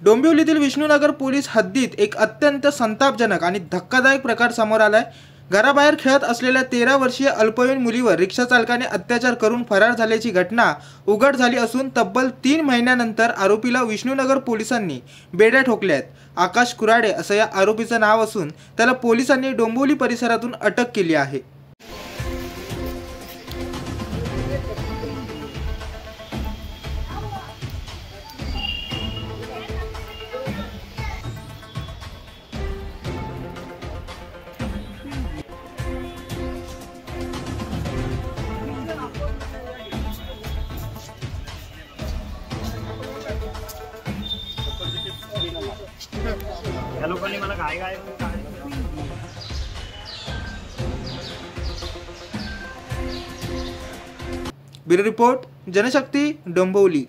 डोंबिवलीतील Vishnunagar police हद्दीत एक अत्यंत संतापजनक आणि धक्कादायक प्रकार समोर आलाय। घराबाहेर खेळत असलेल्या 13 वर्षीय अल्पवयीन मुलीवर रिक्षा चालकाने अत्याचार करून फरार झाल्याची घटना उघड झाली असून तब्बल 3 महिन्यानंतर आरोपीला विष्णुनगर पोलिसांनी बेड्या ठोकल्या आहेत। आकाश कुराडे असं या आरोपीचं नाव असून त्याला पोलिसांनी डोंबिवली परिसरातून अटक केली आहे। या लोकांनी मला काय ब्युरो रिपोर्ट, जनशक्ती, डोंबिवली।